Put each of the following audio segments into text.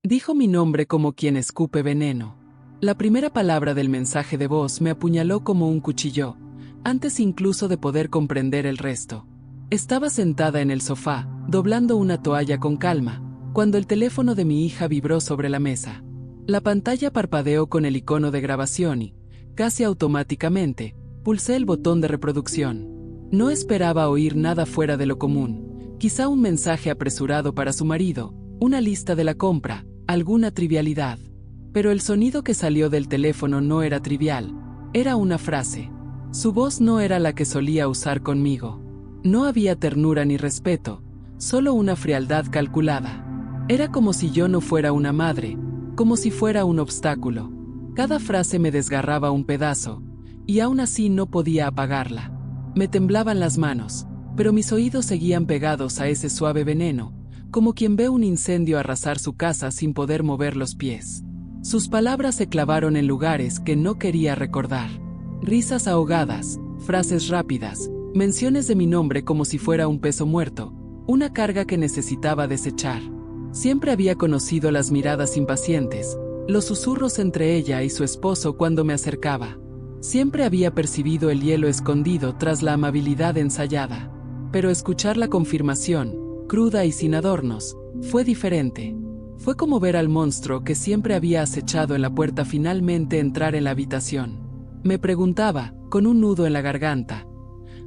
Dijo mi nombre como quien escupe veneno. La primera palabra del mensaje de voz me apuñaló como un cuchillo, antes incluso de poder comprender el resto. Estaba sentada en el sofá, doblando una toalla con calma, cuando el teléfono de mi hija vibró sobre la mesa. La pantalla parpadeó con el icono de grabación y, casi automáticamente, pulsé el botón de reproducción. No esperaba oír nada fuera de lo común, quizá un mensaje apresurado para su marido, una lista de la compra, alguna trivialidad. Pero el sonido que salió del teléfono no era trivial, era una frase. Su voz no era la que solía usar conmigo. No había ternura ni respeto, solo una frialdad calculada. Era como si yo no fuera una madre, como si fuera un obstáculo. Cada frase me desgarraba un pedazo, y aún así no podía apagarla. Me temblaban las manos, pero mis oídos seguían pegados a ese suave veneno, como quien ve un incendio arrasar su casa sin poder mover los pies. Sus palabras se clavaron en lugares que no quería recordar. Risas ahogadas, frases rápidas, menciones de mi nombre como si fuera un peso muerto, una carga que necesitaba desechar. Siempre había conocido las miradas impacientes, los susurros entre ella y su esposo cuando me acercaba. Siempre había percibido el hielo escondido tras la amabilidad ensayada. Pero escuchar la confirmación, cruda y sin adornos, fue diferente. Fue como ver al monstruo que siempre había acechado en la puerta finalmente entrar en la habitación. Me preguntaba, con un nudo en la garganta,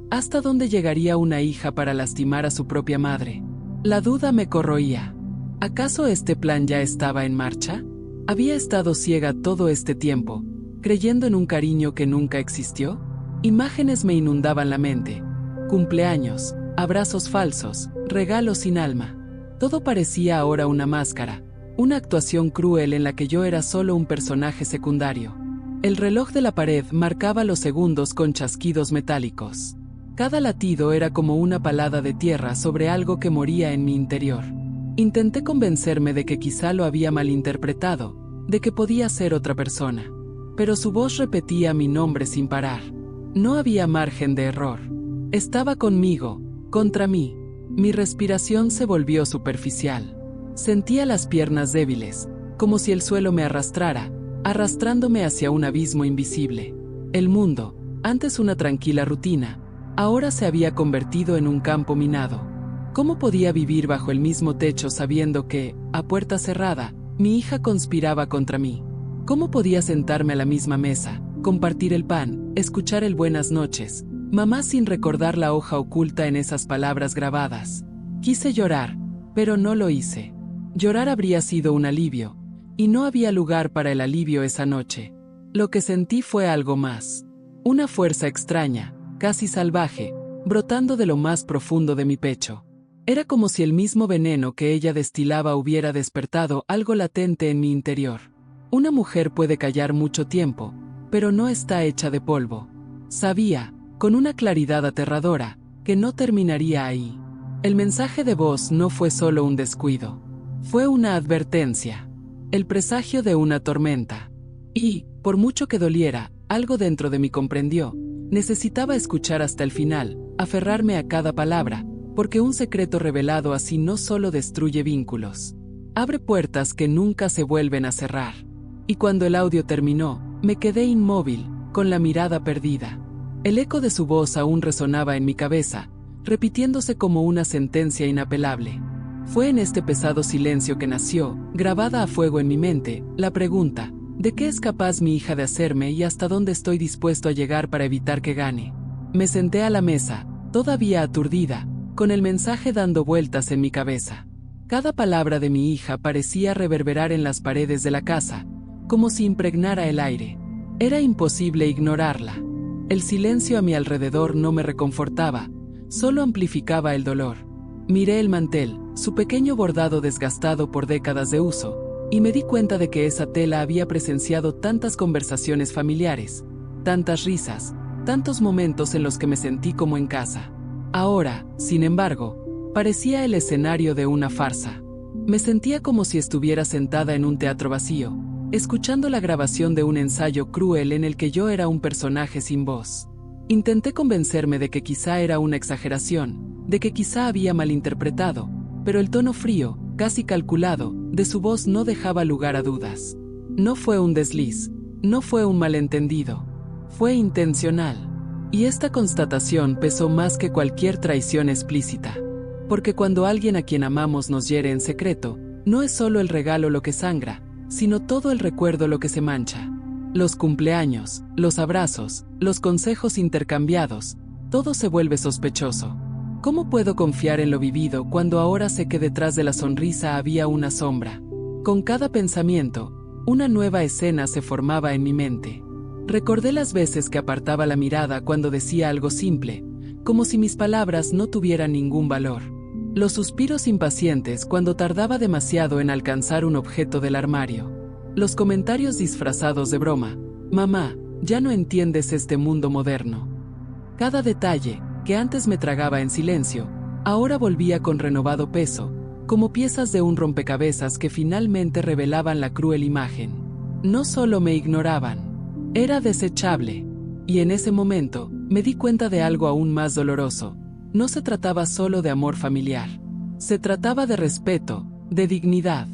¿hasta dónde llegaría una hija para lastimar a su propia madre? La duda me corroía. ¿Acaso este plan ya estaba en marcha? ¿Había estado ciega todo este tiempo, creyendo en un cariño que nunca existió? Imágenes me inundaban la mente. Cumpleaños, abrazos falsos, regalos sin alma. Todo parecía ahora una máscara, una actuación cruel en la que yo era solo un personaje secundario. El reloj de la pared marcaba los segundos con chasquidos metálicos. Cada latido era como una palada de tierra sobre algo que moría en mi interior. Intenté convencerme de que quizá lo había malinterpretado, de que podía ser otra persona. Pero su voz repetía mi nombre sin parar. No había margen de error. Estaba conmigo, contra mí. Mi respiración se volvió superficial. Sentía las piernas débiles, como si el suelo me arrastrara, arrastrándome hacia un abismo invisible. El mundo, antes una tranquila rutina, ahora se había convertido en un campo minado. ¿Cómo podía vivir bajo el mismo techo sabiendo que, a puerta cerrada, mi hija conspiraba contra mí? ¿Cómo podía sentarme a la misma mesa, compartir el pan, escuchar el buenas noches, mamá sin recordar la hoja oculta en esas palabras grabadas? Quise llorar, pero no lo hice. Llorar habría sido un alivio, y no había lugar para el alivio esa noche. Lo que sentí fue algo más. Una fuerza extraña, casi salvaje, brotando de lo más profundo de mi pecho. Era como si el mismo veneno que ella destilaba hubiera despertado algo latente en mi interior. Una mujer puede callar mucho tiempo, pero no está hecha de polvo. Sabía, con una claridad aterradora, que no terminaría ahí. El mensaje de voz no fue solo un descuido. Fue una advertencia. El presagio de una tormenta. Y, por mucho que doliera, algo dentro de mí comprendió. Necesitaba escuchar hasta el final, aferrarme a cada palabra, porque un secreto revelado así no solo destruye vínculos. Abre puertas que nunca se vuelven a cerrar. Y cuando el audio terminó, me quedé inmóvil, con la mirada perdida. El eco de su voz aún resonaba en mi cabeza, repitiéndose como una sentencia inapelable. Fue en este pesado silencio que nació, grabada a fuego en mi mente, la pregunta: ¿de qué es capaz mi hija de hacerme y hasta dónde estoy dispuesto a llegar para evitar que gane? Me senté a la mesa, todavía aturdida, con el mensaje dando vueltas en mi cabeza. Cada palabra de mi hija parecía reverberar en las paredes de la casa, como si impregnara el aire. Era imposible ignorarla. El silencio a mi alrededor no me reconfortaba, solo amplificaba el dolor. Miré el mantel, su pequeño bordado desgastado por décadas de uso, y me di cuenta de que esa tela había presenciado tantas conversaciones familiares, tantas risas, tantos momentos en los que me sentí como en casa. Ahora, sin embargo, parecía el escenario de una farsa. Me sentía como si estuviera sentada en un teatro vacío, escuchando la grabación de un ensayo cruel en el que yo era un personaje sin voz. Intenté convencerme de que quizá era una exageración, de que quizá había malinterpretado, pero el tono frío, casi calculado, de su voz no dejaba lugar a dudas. No fue un desliz, no fue un malentendido, fue intencional. Y esta constatación pesó más que cualquier traición explícita. Porque cuando alguien a quien amamos nos hiere en secreto, no es solo el regalo lo que sangra, sino todo el recuerdo lo que se mancha. Los cumpleaños, los abrazos, los consejos intercambiados, todo se vuelve sospechoso. ¿Cómo puedo confiar en lo vivido cuando ahora sé que detrás de la sonrisa había una sombra? Con cada pensamiento, una nueva escena se formaba en mi mente. Recordé las veces que apartaba la mirada cuando decía algo simple, como si mis palabras no tuvieran ningún valor. Los suspiros impacientes cuando tardaba demasiado en alcanzar un objeto del armario. Los comentarios disfrazados de broma. Mamá, ya no entiendes este mundo moderno. Cada detalle, que antes me tragaba en silencio, ahora volvía con renovado peso, como piezas de un rompecabezas que finalmente revelaban la cruel imagen. No solo me ignoraban. Era desechable. Y en ese momento, me di cuenta de algo aún más doloroso. No se trataba solo de amor familiar. Se trataba de respeto, de dignidad.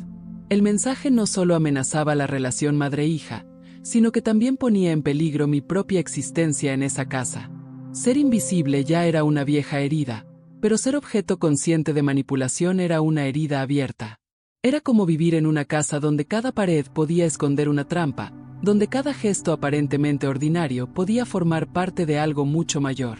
El mensaje no solo amenazaba la relación madre-hija, sino que también ponía en peligro mi propia existencia en esa casa. Ser invisible ya era una vieja herida, pero ser objeto consciente de manipulación era una herida abierta. Era como vivir en una casa donde cada pared podía esconder una trampa, donde cada gesto aparentemente ordinario podía formar parte de algo mucho mayor.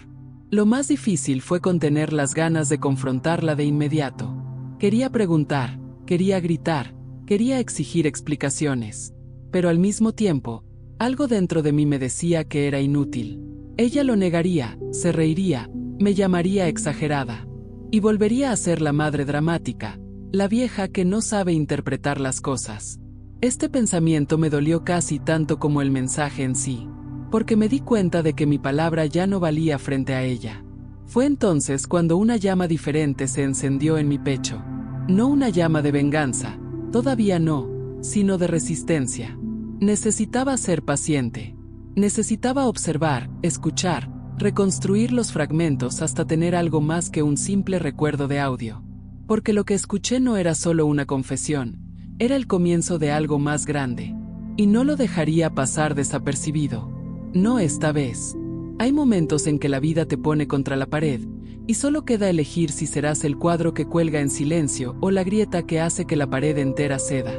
Lo más difícil fue contener las ganas de confrontarla de inmediato. Quería preguntar, quería gritar, quería exigir explicaciones. Pero al mismo tiempo, algo dentro de mí me decía que era inútil. Ella lo negaría, se reiría, me llamaría exagerada. Y volvería a ser la madre dramática, la vieja que no sabe interpretar las cosas. Este pensamiento me dolió casi tanto como el mensaje en sí, porque me di cuenta de que mi palabra ya no valía frente a ella. Fue entonces cuando una llama diferente se encendió en mi pecho. No una llama de venganza, todavía no, sino de resistencia. Necesitaba ser paciente. Necesitaba observar, escuchar, reconstruir los fragmentos hasta tener algo más que un simple recuerdo de audio. Porque lo que escuché no era solo una confesión, era el comienzo de algo más grande. Y no lo dejaría pasar desapercibido. No esta vez. Hay momentos en que la vida te pone contra la pared, y solo queda elegir si serás el cuadro que cuelga en silencio o la grieta que hace que la pared entera ceda.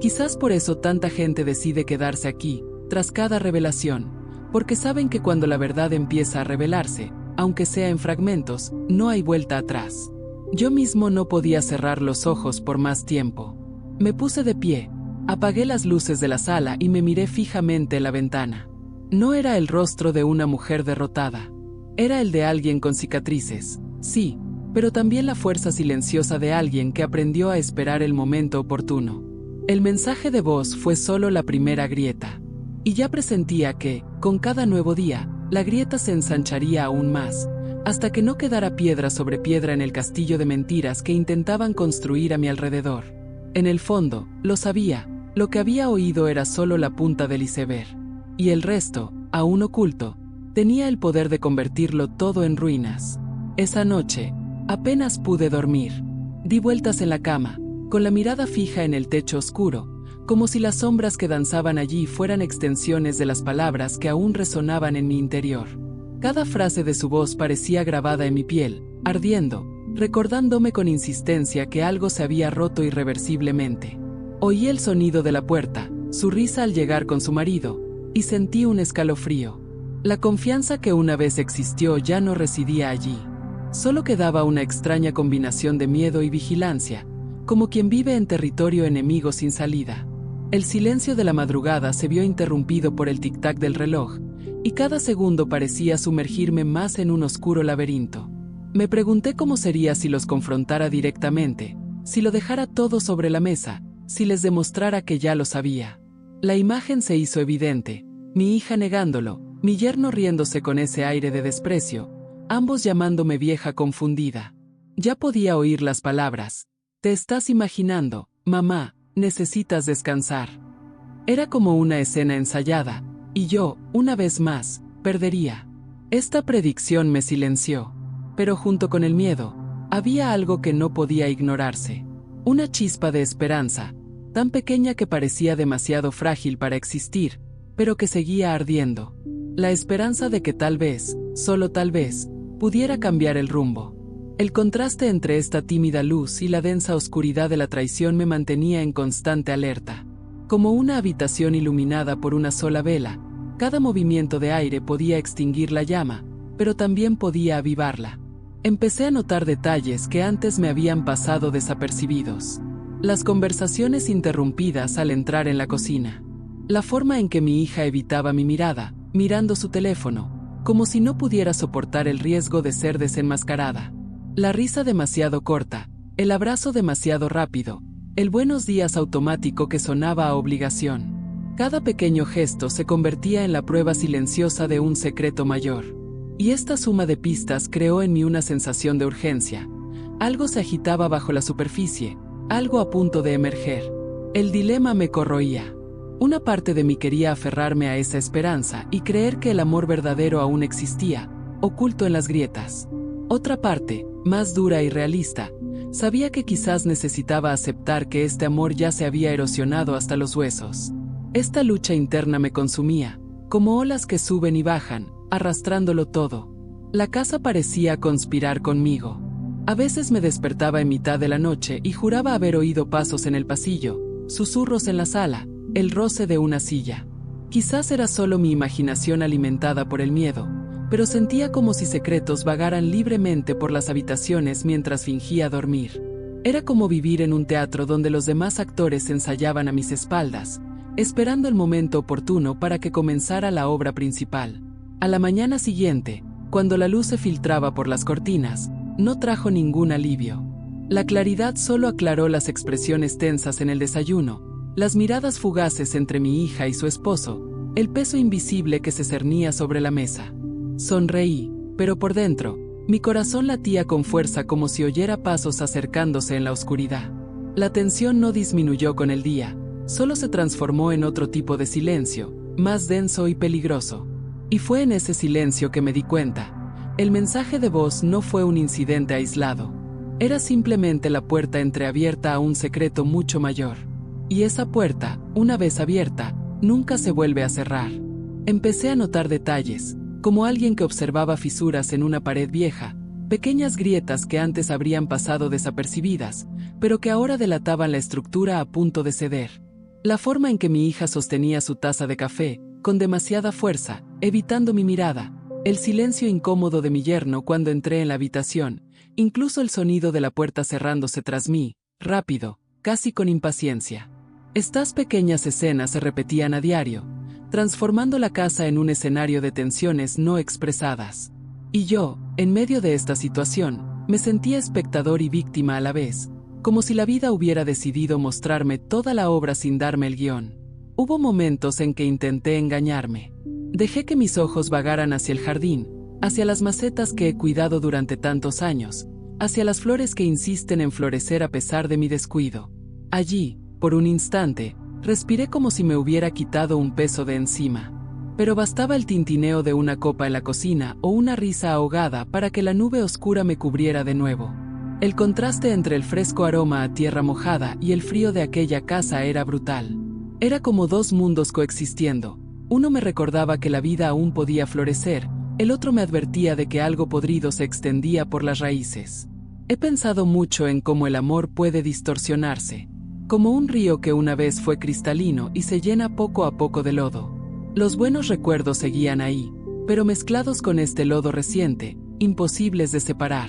Quizás por eso tanta gente decide quedarse aquí, tras cada revelación, porque saben que cuando la verdad empieza a revelarse, aunque sea en fragmentos, no hay vuelta atrás. Yo mismo no podía cerrar los ojos por más tiempo. Me puse de pie, apagué las luces de la sala y me miré fijamente en la ventana. No era el rostro de una mujer derrotada. Era el de alguien con cicatrices, sí, pero también la fuerza silenciosa de alguien que aprendió a esperar el momento oportuno. El mensaje de voz fue solo la primera grieta. Y ya presentía que, con cada nuevo día, la grieta se ensancharía aún más, hasta que no quedara piedra sobre piedra en el castillo de mentiras que intentaban construir a mi alrededor. En el fondo, lo sabía, lo que había oído era solo la punta del iceberg. Y el resto, aún oculto, tenía el poder de convertirlo todo en ruinas. Esa noche, apenas pude dormir. Di vueltas en la cama, con la mirada fija en el techo oscuro, como si las sombras que danzaban allí fueran extensiones de las palabras que aún resonaban en mi interior. Cada frase de su voz parecía grabada en mi piel, ardiendo, recordándome con insistencia que algo se había roto irreversiblemente. Oí el sonido de la puerta, su risa al llegar con su marido, y sentí un escalofrío. La confianza que una vez existió ya no residía allí. Solo quedaba una extraña combinación de miedo y vigilancia, como quien vive en territorio enemigo sin salida. El silencio de la madrugada se vio interrumpido por el tic-tac del reloj, y cada segundo parecía sumergirme más en un oscuro laberinto. Me pregunté cómo sería si los confrontara directamente, si lo dejara todo sobre la mesa, si les demostrara que ya lo sabía. La imagen se hizo evidente, mi hija negándolo, mi yerno riéndose con ese aire de desprecio, ambos llamándome vieja confundida. Ya podía oír las palabras. Te estás imaginando, mamá, necesitas descansar. Era como una escena ensayada, y yo, una vez más, perdería. Esta predicción me silenció. Pero junto con el miedo, había algo que no podía ignorarse. Una chispa de esperanza, tan pequeña que parecía demasiado frágil para existir, pero que seguía ardiendo. La esperanza de que tal vez, solo tal vez, pudiera cambiar el rumbo. El contraste entre esta tímida luz y la densa oscuridad de la traición me mantenía en constante alerta. Como una habitación iluminada por una sola vela, cada movimiento de aire podía extinguir la llama, pero también podía avivarla. Empecé a notar detalles que antes me habían pasado desapercibidos. Las conversaciones interrumpidas al entrar en la cocina. La forma en que mi hija evitaba mi mirada, mirando su teléfono, como si no pudiera soportar el riesgo de ser desenmascarada. La risa demasiado corta, el abrazo demasiado rápido, el buenos días automático que sonaba a obligación. Cada pequeño gesto se convertía en la prueba silenciosa de un secreto mayor. Y esta suma de pistas creó en mí una sensación de urgencia. Algo se agitaba bajo la superficie, algo a punto de emerger. El dilema me corroía. Una parte de mí quería aferrarme a esa esperanza y creer que el amor verdadero aún existía, oculto en las grietas. Otra parte, más dura y realista, sabía que quizás necesitaba aceptar que este amor ya se había erosionado hasta los huesos. Esta lucha interna me consumía, como olas que suben y bajan, arrastrándolo todo. La casa parecía conspirar conmigo. A veces me despertaba en mitad de la noche y juraba haber oído pasos en el pasillo, susurros en la sala, el roce de una silla. Quizás era solo mi imaginación alimentada por el miedo, pero sentía como si secretos vagaran libremente por las habitaciones mientras fingía dormir. Era como vivir en un teatro donde los demás actores ensayaban a mis espaldas, esperando el momento oportuno para que comenzara la obra principal. A la mañana siguiente, cuando la luz se filtraba por las cortinas, no trajo ningún alivio. La claridad solo aclaró las expresiones tensas en el desayuno, las miradas fugaces entre mi hija y su esposo, el peso invisible que se cernía sobre la mesa. Sonreí, pero por dentro, mi corazón latía con fuerza como si oyera pasos acercándose en la oscuridad. La tensión no disminuyó con el día, solo se transformó en otro tipo de silencio, más denso y peligroso. Y fue en ese silencio que me di cuenta. El mensaje de voz no fue un incidente aislado. Era simplemente la puerta entreabierta a un secreto mucho mayor. Y esa puerta, una vez abierta, nunca se vuelve a cerrar. Empecé a notar detalles, como alguien que observaba fisuras en una pared vieja, pequeñas grietas que antes habrían pasado desapercibidas, pero que ahora delataban la estructura a punto de ceder. La forma en que mi hija sostenía su taza de café, con demasiada fuerza, evitando mi mirada, el silencio incómodo de mi yerno cuando entré en la habitación, incluso el sonido de la puerta cerrándose tras mí, rápido, casi con impaciencia. Estas pequeñas escenas se repetían a diario, transformando la casa en un escenario de tensiones no expresadas. Y yo, en medio de esta situación, me sentía espectador y víctima a la vez, como si la vida hubiera decidido mostrarme toda la obra sin darme el guión. Hubo momentos en que intenté engañarme. Dejé que mis ojos vagaran hacia el jardín, hacia las macetas que he cuidado durante tantos años, hacia las flores que insisten en florecer a pesar de mi descuido. Allí, por un instante, respiré como si me hubiera quitado un peso de encima. Pero bastaba el tintineo de una copa en la cocina o una risa ahogada para que la nube oscura me cubriera de nuevo. El contraste entre el fresco aroma a tierra mojada y el frío de aquella casa era brutal. Era como dos mundos coexistiendo. Uno me recordaba que la vida aún podía florecer, el otro me advertía de que algo podrido se extendía por las raíces. He pensado mucho en cómo el amor puede distorsionarse, como un río que una vez fue cristalino y se llena poco a poco de lodo. Los buenos recuerdos seguían ahí, pero mezclados con este lodo reciente, imposibles de separar.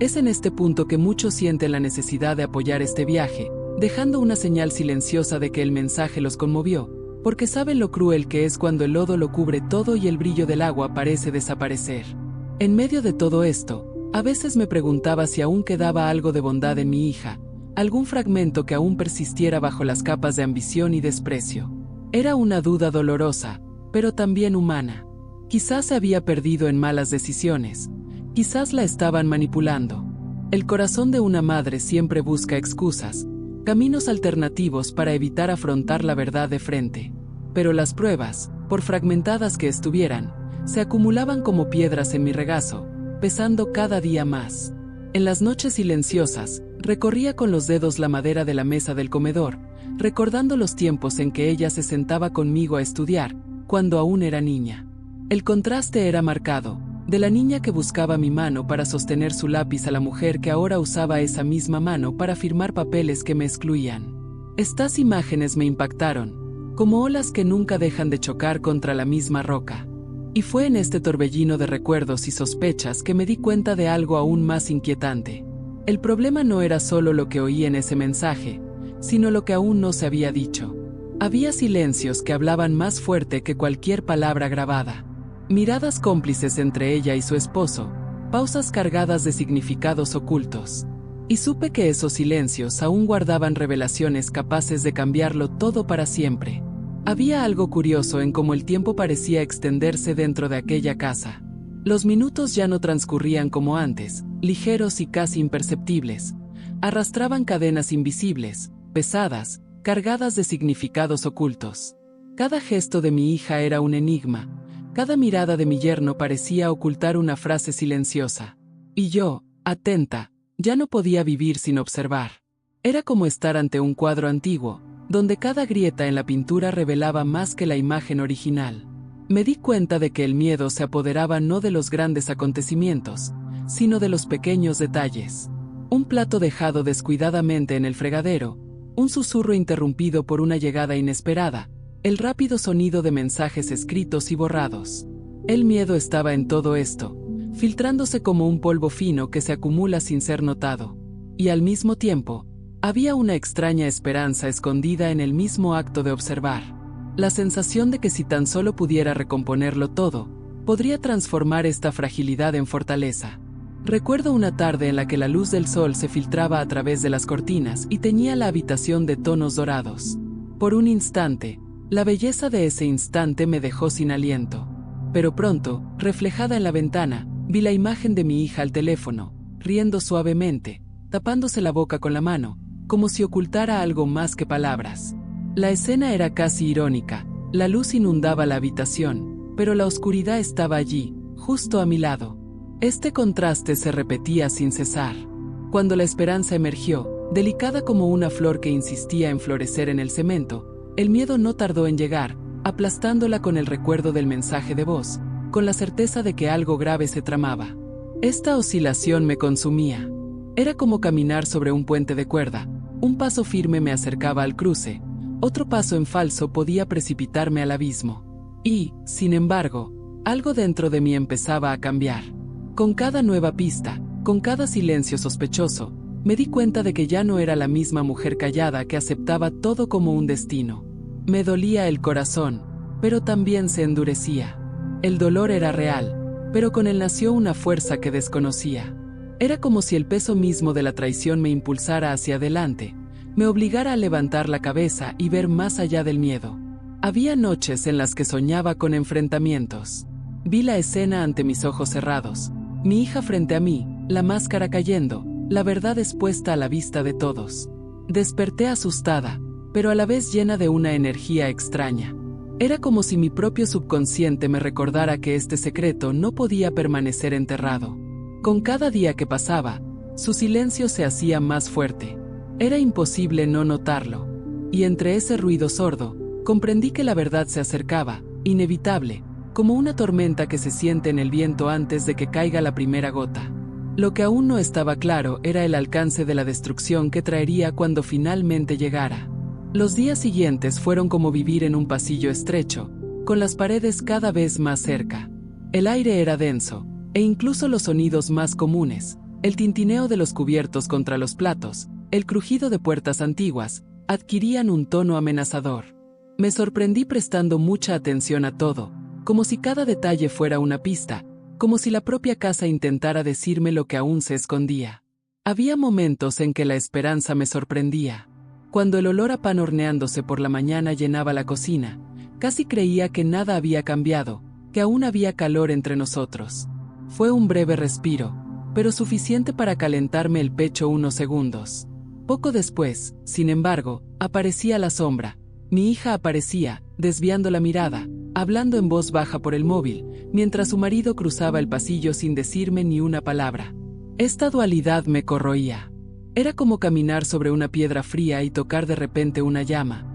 Es en este punto que muchos sienten la necesidad de apoyar este viaje, dejando una señal silenciosa de que el mensaje los conmovió, porque saben lo cruel que es cuando el lodo lo cubre todo y el brillo del agua parece desaparecer. En medio de todo esto, a veces me preguntaba si aún quedaba algo de bondad en mi hija, algún fragmento que aún persistiera bajo las capas de ambición y desprecio. Era una duda dolorosa, pero también humana. Quizás se había perdido en malas decisiones, quizás la estaban manipulando. El corazón de una madre siempre busca excusas, caminos alternativos para evitar afrontar la verdad de frente. Pero las pruebas, por fragmentadas que estuvieran, se acumulaban como piedras en mi regazo, pesando cada día más. En las noches silenciosas, Recorría con los dedos la madera de la mesa del comedor, recordando los tiempos en que ella se sentaba conmigo a estudiar, cuando aún era niña. El contraste era marcado, de la niña que buscaba mi mano para sostener su lápiz a la mujer que ahora usaba esa misma mano para firmar papeles que me excluían. Estas imágenes me impactaron, como olas que nunca dejan de chocar contra la misma roca. Y fue en este torbellino de recuerdos y sospechas que me di cuenta de algo aún más inquietante. El problema no era solo lo que oí en ese mensaje, sino lo que aún no se había dicho. Había silencios que hablaban más fuerte que cualquier palabra grabada. Miradas cómplices entre ella y su esposo, pausas cargadas de significados ocultos. Y supe que esos silencios aún guardaban revelaciones capaces de cambiarlo todo para siempre. Había algo curioso en cómo el tiempo parecía extenderse dentro de aquella casa. Los minutos ya no transcurrían como antes, ligeros y casi imperceptibles. Arrastraban cadenas invisibles, pesadas, cargadas de significados ocultos. Cada gesto de mi hija era un enigma. Cada mirada de mi yerno parecía ocultar una frase silenciosa. Y yo, atenta, ya no podía vivir sin observar. Era como estar ante un cuadro antiguo, donde cada grieta en la pintura revelaba más que la imagen original. Me di cuenta de que el miedo se apoderaba no de los grandes acontecimientos, sino de los pequeños detalles. Un plato dejado descuidadamente en el fregadero, un susurro interrumpido por una llegada inesperada, el rápido sonido de mensajes escritos y borrados. El miedo estaba en todo esto, filtrándose como un polvo fino que se acumula sin ser notado. Y al mismo tiempo, había una extraña esperanza escondida en el mismo acto de observar. La sensación de que si tan solo pudiera recomponerlo todo, podría transformar esta fragilidad en fortaleza. Recuerdo una tarde en la que la luz del sol se filtraba a través de las cortinas y teñía la habitación de tonos dorados. Por un instante, la belleza de ese instante me dejó sin aliento. Pero pronto, reflejada en la ventana, vi la imagen de mi hija al teléfono, riendo suavemente, tapándose la boca con la mano, como si ocultara algo más que palabras. La escena era casi irónica, la luz inundaba la habitación, pero la oscuridad estaba allí, justo a mi lado. Este contraste se repetía sin cesar. Cuando la esperanza emergió, delicada como una flor que insistía en florecer en el cemento, el miedo no tardó en llegar, aplastándola con el recuerdo del mensaje de voz, con la certeza de que algo grave se tramaba. Esta oscilación me consumía. Era como caminar sobre un puente de cuerda. Un paso firme me acercaba al cruce, otro paso en falso podía precipitarme al abismo. Y, sin embargo, algo dentro de mí empezaba a cambiar. Con cada nueva pista, con cada silencio sospechoso, me di cuenta de que ya no era la misma mujer callada que aceptaba todo como un destino. Me dolía el corazón, pero también se endurecía. El dolor era real, pero con él nació una fuerza que desconocía. Era como si el peso mismo de la traición me impulsara hacia adelante, me obligara a levantar la cabeza y ver más allá del miedo. Había noches en las que soñaba con enfrentamientos. Vi la escena ante mis ojos cerrados, mi hija frente a mí, la máscara cayendo, la verdad expuesta a la vista de todos. Desperté asustada, pero a la vez llena de una energía extraña. Era como si mi propio subconsciente me recordara que este secreto no podía permanecer enterrado. Con cada día que pasaba, su silencio se hacía más fuerte. Era imposible no notarlo. Y entre ese ruido sordo, comprendí que la verdad se acercaba, inevitable, como una tormenta que se siente en el viento antes de que caiga la primera gota. Lo que aún no estaba claro era el alcance de la destrucción que traería cuando finalmente llegara. Los días siguientes fueron como vivir en un pasillo estrecho, con las paredes cada vez más cerca. El aire era denso, e incluso los sonidos más comunes, el tintineo de los cubiertos contra los platos, el crujido de puertas antiguas, adquirían un tono amenazador. Me sorprendí prestando mucha atención a todo, como si cada detalle fuera una pista, como si la propia casa intentara decirme lo que aún se escondía. Había momentos en que la esperanza me sorprendía. Cuando el olor a pan horneándose por la mañana llenaba la cocina, casi creía que nada había cambiado, que aún había calor entre nosotros. Fue un breve respiro, pero suficiente para calentarme el pecho unos segundos. Poco después, sin embargo, aparecía la sombra. Mi hija aparecía, desviando la mirada, hablando en voz baja por el móvil, mientras su marido cruzaba el pasillo sin decirme ni una palabra. Esta dualidad me corroía. Era como caminar sobre una piedra fría y tocar de repente una llama,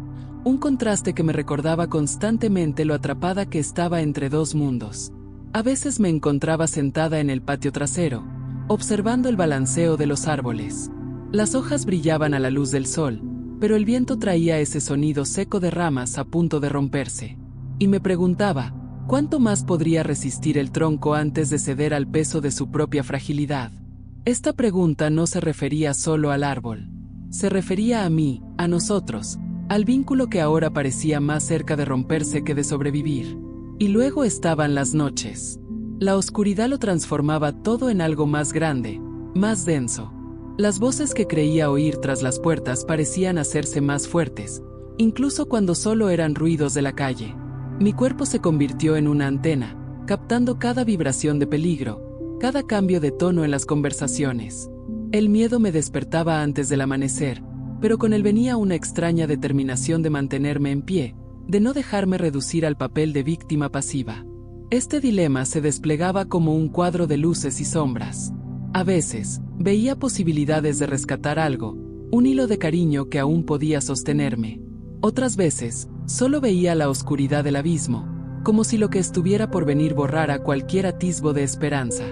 un contraste que me recordaba constantemente lo atrapada que estaba entre dos mundos. A veces me encontraba sentada en el patio trasero, observando el balanceo de los árboles. Las hojas brillaban a la luz del sol, pero el viento traía ese sonido seco de ramas a punto de romperse. Y me preguntaba, ¿cuánto más podría resistir el tronco antes de ceder al peso de su propia fragilidad? Esta pregunta no se refería solo al árbol. Se refería a mí, a nosotros, al vínculo que ahora parecía más cerca de romperse que de sobrevivir. Y luego estaban las noches. La oscuridad lo transformaba todo en algo más grande, más denso. Las voces que creía oír tras las puertas parecían hacerse más fuertes, incluso cuando solo eran ruidos de la calle. Mi cuerpo se convirtió en una antena, captando cada vibración de peligro, cada cambio de tono en las conversaciones. El miedo me despertaba antes del amanecer, pero con él venía una extraña determinación de mantenerme en pie, de no dejarme reducir al papel de víctima pasiva. Este dilema se desplegaba como un cuadro de luces y sombras. A veces, veía posibilidades de rescatar algo, un hilo de cariño que aún podía sostenerme. Otras veces, solo veía la oscuridad del abismo, como si lo que estuviera por venir borrara cualquier atisbo de esperanza.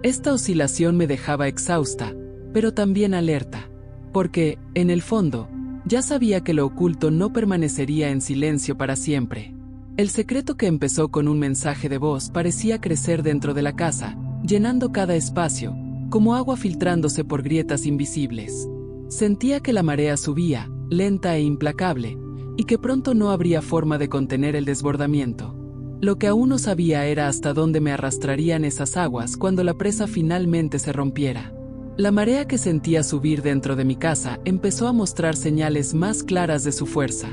Esta oscilación me dejaba exhausta, pero también alerta, porque, en el fondo, ya sabía que lo oculto no permanecería en silencio para siempre. El secreto que empezó con un mensaje de voz parecía crecer dentro de la casa, llenando cada espacio, como agua filtrándose por grietas invisibles. Sentía que la marea subía, lenta e implacable, y que pronto no habría forma de contener el desbordamiento. Lo que aún no sabía era hasta dónde me arrastrarían esas aguas cuando la presa finalmente se rompiera. La marea que sentía subir dentro de mi casa empezó a mostrar señales más claras de su fuerza.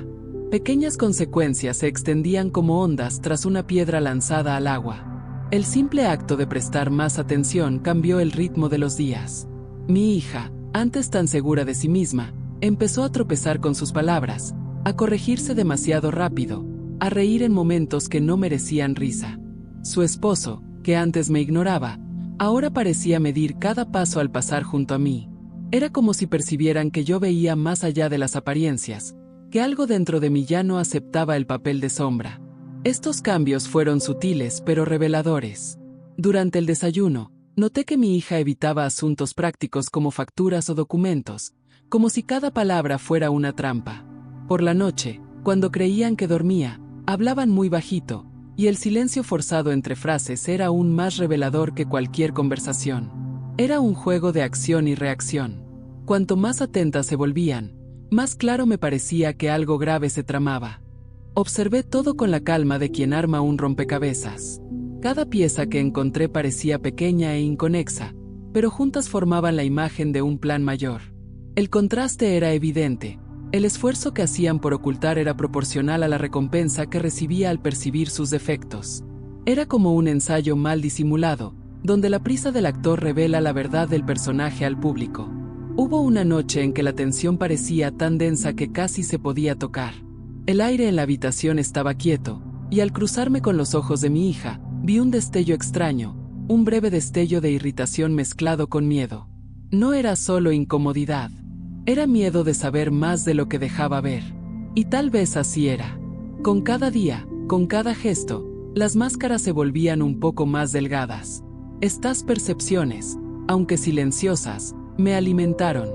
Pequeñas consecuencias se extendían como ondas tras una piedra lanzada al agua. El simple acto de prestar más atención cambió el ritmo de los días. Mi hija, antes tan segura de sí misma, empezó a tropezar con sus palabras, a corregirse demasiado rápido, a reír en momentos que no merecían risa. Su esposo, que antes me ignoraba, ahora parecía medir cada paso al pasar junto a mí. Era como si percibieran que yo veía más allá de las apariencias, que algo dentro de mí ya no aceptaba el papel de sombra. Estos cambios fueron sutiles pero reveladores. Durante el desayuno, noté que mi hija evitaba asuntos prácticos como facturas o documentos, como si cada palabra fuera una trampa. Por la noche, cuando creían que dormía, hablaban muy bajito, y el silencio forzado entre frases era aún más revelador que cualquier conversación. Era un juego de acción y reacción. Cuanto más atentas se volvían, más claro me parecía que algo grave se tramaba. Observé todo con la calma de quien arma un rompecabezas. Cada pieza que encontré parecía pequeña e inconexa, pero juntas formaban la imagen de un plan mayor. El contraste era evidente. El esfuerzo que hacían por ocultar era proporcional a la recompensa que recibía al percibir sus defectos. Era como un ensayo mal disimulado, donde la prisa del actor revela la verdad del personaje al público. Hubo una noche en que la tensión parecía tan densa que casi se podía tocar. El aire en la habitación estaba quieto, y al cruzarme con los ojos de mi hija, vi un destello extraño, un breve destello de irritación mezclado con miedo. No era solo incomodidad. Era miedo de saber más de lo que dejaba ver. Y tal vez así era. Con cada día, con cada gesto, las máscaras se volvían un poco más delgadas. Estas percepciones, aunque silenciosas, me alimentaron.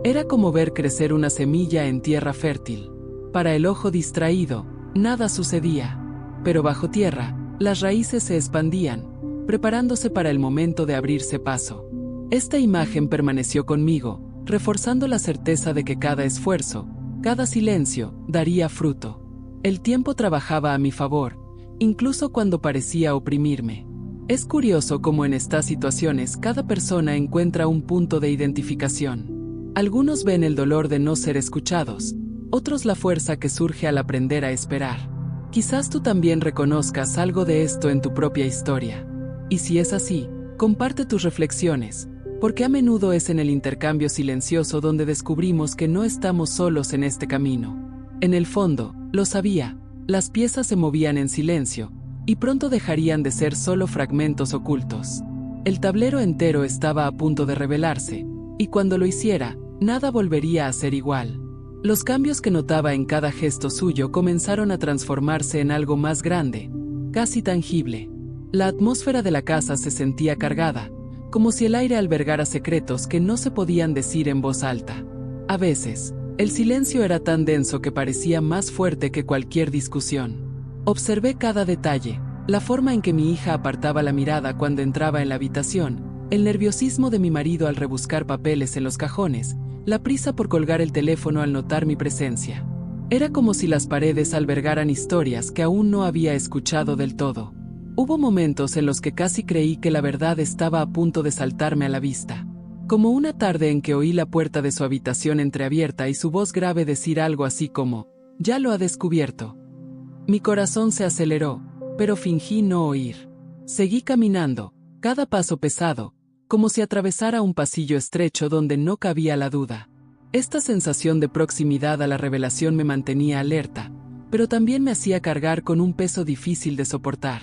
Era como ver crecer una semilla en tierra fértil. Para el ojo distraído, nada sucedía. Pero bajo tierra, las raíces se expandían, preparándose para el momento de abrirse paso. Esta imagen permaneció conmigo, reforzando la certeza de que cada esfuerzo, cada silencio, daría fruto. El tiempo trabajaba a mi favor, incluso cuando parecía oprimirme. Es curioso cómo en estas situaciones cada persona encuentra un punto de identificación. Algunos ven el dolor de no ser escuchados, otros la fuerza que surge al aprender a esperar. Quizás tú también reconozcas algo de esto en tu propia historia. Y si es así, comparte tus reflexiones, porque a menudo es en el intercambio silencioso donde descubrimos que no estamos solos en este camino. En el fondo, lo sabía, las piezas se movían en silencio, y pronto dejarían de ser solo fragmentos ocultos. El tablero entero estaba a punto de revelarse, y cuando lo hiciera, nada volvería a ser igual. Los cambios que notaba en cada gesto suyo comenzaron a transformarse en algo más grande, casi tangible. La atmósfera de la casa se sentía cargada, como si el aire albergara secretos que no se podían decir en voz alta. A veces, el silencio era tan denso que parecía más fuerte que cualquier discusión. Observé cada detalle, la forma en que mi hija apartaba la mirada cuando entraba en la habitación, el nerviosismo de mi marido al rebuscar papeles en los cajones, la prisa por colgar el teléfono al notar mi presencia. Era como si las paredes albergaran historias que aún no había escuchado del todo. Hubo momentos en los que casi creí que la verdad estaba a punto de saltarme a la vista. Como una tarde en que oí la puerta de su habitación entreabierta y su voz grave decir algo así como, «Ya lo ha descubierto». Mi corazón se aceleró, pero fingí no oír. Seguí caminando, cada paso pesado, como si atravesara un pasillo estrecho donde no cabía la duda. Esta sensación de proximidad a la revelación me mantenía alerta, pero también me hacía cargar con un peso difícil de soportar.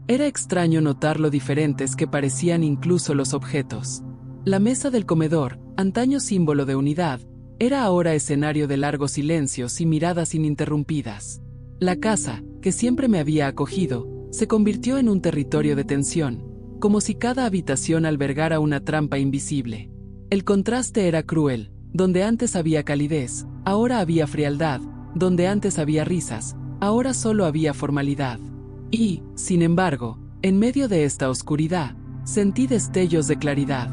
Era extraño notar lo diferentes que parecían incluso los objetos. La mesa del comedor, antaño símbolo de unidad, era ahora escenario de largos silencios y miradas ininterrumpidas. La casa, que siempre me había acogido, se convirtió en un territorio de tensión, como si cada habitación albergara una trampa invisible. El contraste era cruel, donde antes había calidez, ahora había frialdad, donde antes había risas, ahora solo había formalidad. Y, sin embargo, en medio de esta oscuridad, sentí destellos de claridad.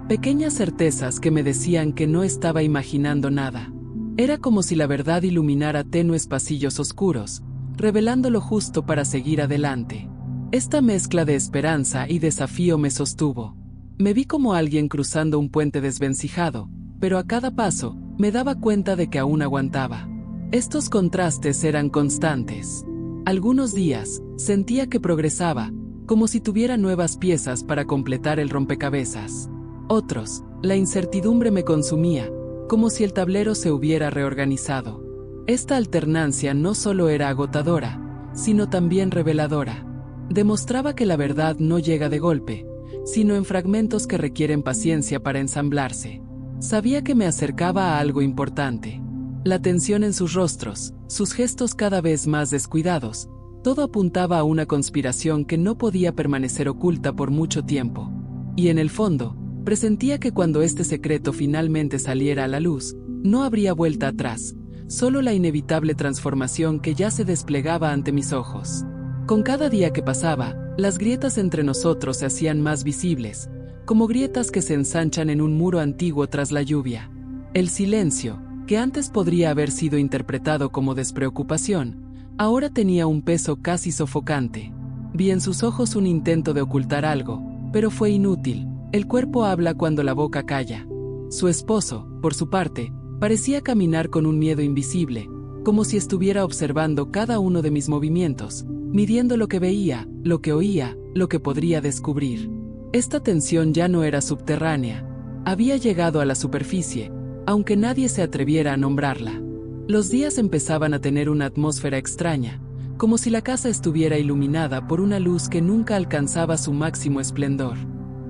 Pequeñas certezas que me decían que no estaba imaginando nada. Era como si la verdad iluminara tenues pasillos oscuros, revelando lo justo para seguir adelante. Esta mezcla de esperanza y desafío me sostuvo. Me vi como alguien cruzando un puente desvencijado, pero a cada paso, me daba cuenta de que aún aguantaba. Estos contrastes eran constantes. Algunos días, sentía que progresaba, como si tuviera nuevas piezas para completar el rompecabezas. Otros, la incertidumbre me consumía, como si el tablero se hubiera reorganizado. Esta alternancia no solo era agotadora, sino también reveladora. Demostraba que la verdad no llega de golpe, sino en fragmentos que requieren paciencia para ensamblarse. Sabía que me acercaba a algo importante. La tensión en sus rostros, sus gestos cada vez más descuidados, todo apuntaba a una conspiración que no podía permanecer oculta por mucho tiempo. Y en el fondo, presentía que cuando este secreto finalmente saliera a la luz, no habría vuelta atrás, solo la inevitable transformación que ya se desplegaba ante mis ojos. Con cada día que pasaba, las grietas entre nosotros se hacían más visibles, como grietas que se ensanchan en un muro antiguo tras la lluvia. El silencio, que antes podría haber sido interpretado como despreocupación, ahora tenía un peso casi sofocante. Vi en sus ojos un intento de ocultar algo, pero fue inútil. El cuerpo habla cuando la boca calla. Su esposo, por su parte, parecía caminar con un miedo invisible, como si estuviera observando cada uno de mis movimientos, midiendo lo que veía, lo que oía, lo que podría descubrir. Esta tensión ya no era subterránea, había llegado a la superficie, aunque nadie se atreviera a nombrarla. Los días empezaban a tener una atmósfera extraña, como si la casa estuviera iluminada por una luz que nunca alcanzaba su máximo esplendor.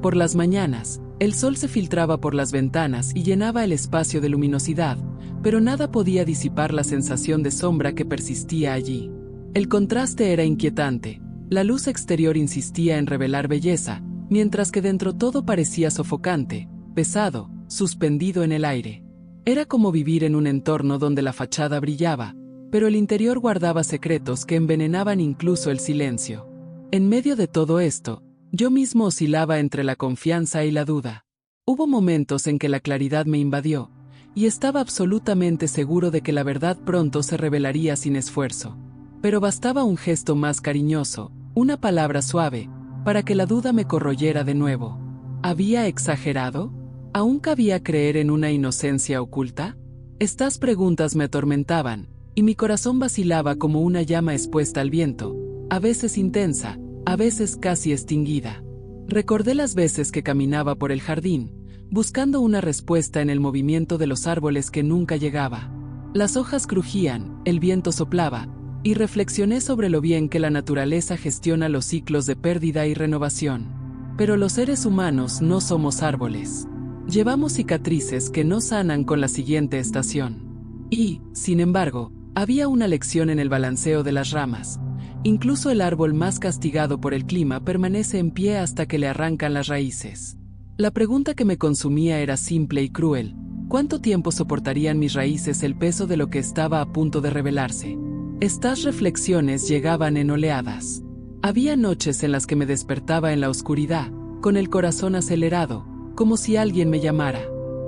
Por las mañanas, el sol se filtraba por las ventanas y llenaba el espacio de luminosidad, pero nada podía disipar la sensación de sombra que persistía allí. El contraste era inquietante. La luz exterior insistía en revelar belleza, mientras que dentro todo parecía sofocante, pesado, suspendido en el aire. Era como vivir en un entorno donde la fachada brillaba, pero el interior guardaba secretos que envenenaban incluso el silencio. En medio de todo esto, yo mismo oscilaba entre la confianza y la duda. Hubo momentos en que la claridad me invadió, y estaba absolutamente seguro de que la verdad pronto se revelaría sin esfuerzo. Pero bastaba un gesto más cariñoso, una palabra suave, para que la duda me corroyera de nuevo. ¿Había exagerado? ¿Aún cabía creer en una inocencia oculta? Estas preguntas me atormentaban, y mi corazón vacilaba como una llama expuesta al viento, a veces intensa, a veces casi extinguida. Recordé las veces que caminaba por el jardín, buscando una respuesta en el movimiento de los árboles que nunca llegaba. Las hojas crujían, el viento soplaba, y reflexioné sobre lo bien que la naturaleza gestiona los ciclos de pérdida y renovación. Pero los seres humanos no somos árboles. Llevamos cicatrices que no sanan con la siguiente estación. Y, sin embargo, había una lección en el balanceo de las ramas. Incluso el árbol más castigado por el clima permanece en pie hasta que le arrancan las raíces. La pregunta que me consumía era simple y cruel. ¿Cuánto tiempo soportarían mis raíces el peso de lo que estaba a punto de revelarse? Estas reflexiones llegaban en oleadas. Había noches en las que me despertaba en la oscuridad, con el corazón acelerado, como si alguien me llamara.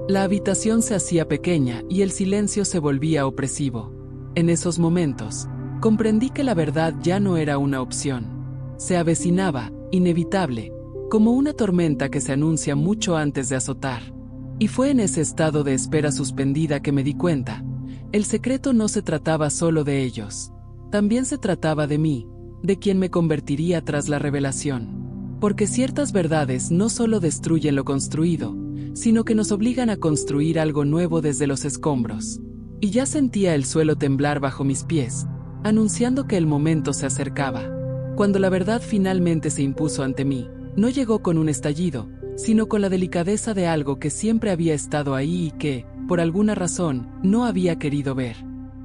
La habitación se hacía pequeña y el silencio se volvía opresivo. En esos momentos, comprendí que la verdad ya no era una opción. Se avecinaba, inevitable, como una tormenta que se anuncia mucho antes de azotar. Y fue en ese estado de espera suspendida que me di cuenta. El secreto no se trataba solo de ellos. También se trataba de mí, de quien me convertiría tras la revelación. Porque ciertas verdades no solo destruyen lo construido, sino que nos obligan a construir algo nuevo desde los escombros. Y ya sentía el suelo temblar bajo mis pies, anunciando que el momento se acercaba. Cuando la verdad finalmente se impuso ante mí, no llegó con un estallido, sino con la delicadeza de algo que siempre había estado ahí y que, por alguna razón, no había querido ver.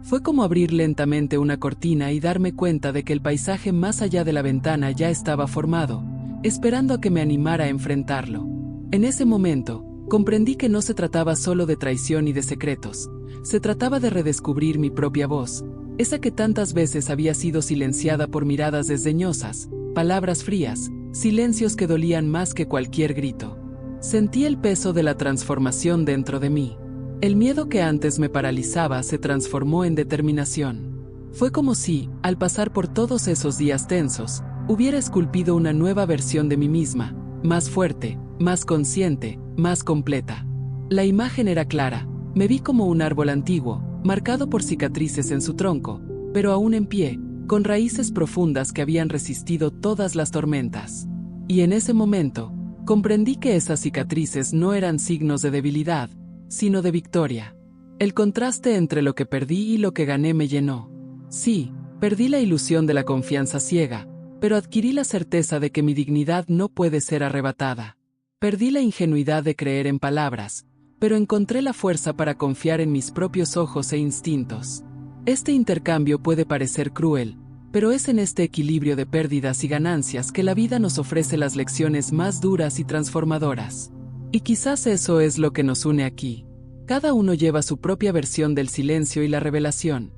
Fue como abrir lentamente una cortina y darme cuenta de que el paisaje más allá de la ventana ya estaba formado, esperando a que me animara a enfrentarlo. En ese momento, comprendí que no se trataba solo de traición y de secretos, se trataba de redescubrir mi propia voz, esa que tantas veces había sido silenciada por miradas desdeñosas, palabras frías, silencios que dolían más que cualquier grito. Sentí el peso de la transformación dentro de mí. El miedo que antes me paralizaba se transformó en determinación. Fue como si, al pasar por todos esos días tensos, hubiera esculpido una nueva versión de mí misma, más fuerte, más consciente, más completa. La imagen era clara. Me vi como un árbol antiguo, marcado por cicatrices en su tronco, pero aún en pie, con raíces profundas que habían resistido todas las tormentas. Y en ese momento, comprendí que esas cicatrices no eran signos de debilidad, sino de victoria. El contraste entre lo que perdí y lo que gané me llenó. Sí, perdí la ilusión de la confianza ciega, pero adquirí la certeza de que mi dignidad no puede ser arrebatada. Perdí la ingenuidad de creer en palabras, pero encontré la fuerza para confiar en mis propios ojos e instintos. Este intercambio puede parecer cruel, pero es en este equilibrio de pérdidas y ganancias que la vida nos ofrece las lecciones más duras y transformadoras. Y quizás eso es lo que nos une aquí. Cada uno lleva su propia versión del silencio y la revelación.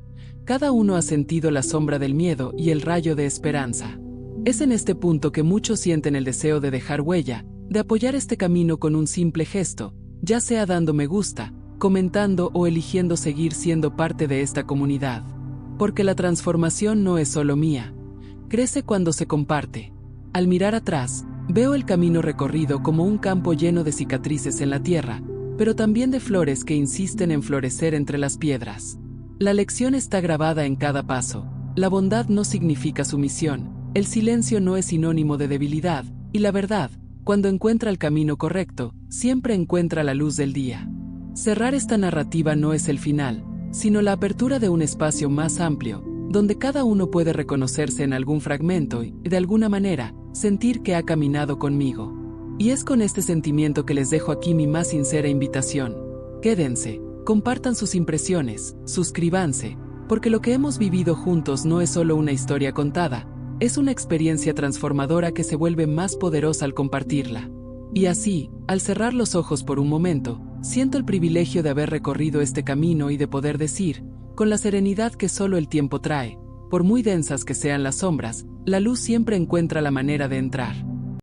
Cada uno ha sentido la sombra del miedo y el rayo de esperanza. Es en este punto que muchos sienten el deseo de dejar huella, de apoyar este camino con un simple gesto, ya sea dando me gusta, comentando o eligiendo seguir siendo parte de esta comunidad. Porque la transformación no es solo mía. Crece cuando se comparte. Al mirar atrás, veo el camino recorrido como un campo lleno de cicatrices en la tierra, pero también de flores que insisten en florecer entre las piedras. La lección está grabada en cada paso. La bondad no significa sumisión, el silencio no es sinónimo de debilidad, y la verdad, cuando encuentra el camino correcto, siempre encuentra la luz del día. Cerrar esta narrativa no es el final, sino la apertura de un espacio más amplio, donde cada uno puede reconocerse en algún fragmento y, de alguna manera, sentir que ha caminado conmigo. Y es con este sentimiento que les dejo aquí mi más sincera invitación. Quédense, compartan sus impresiones, suscríbanse, porque lo que hemos vivido juntos no es solo una historia contada, es una experiencia transformadora que se vuelve más poderosa al compartirla. Y así, al cerrar los ojos por un momento, siento el privilegio de haber recorrido este camino y de poder decir, con la serenidad que solo el tiempo trae, por muy densas que sean las sombras, la luz siempre encuentra la manera de entrar.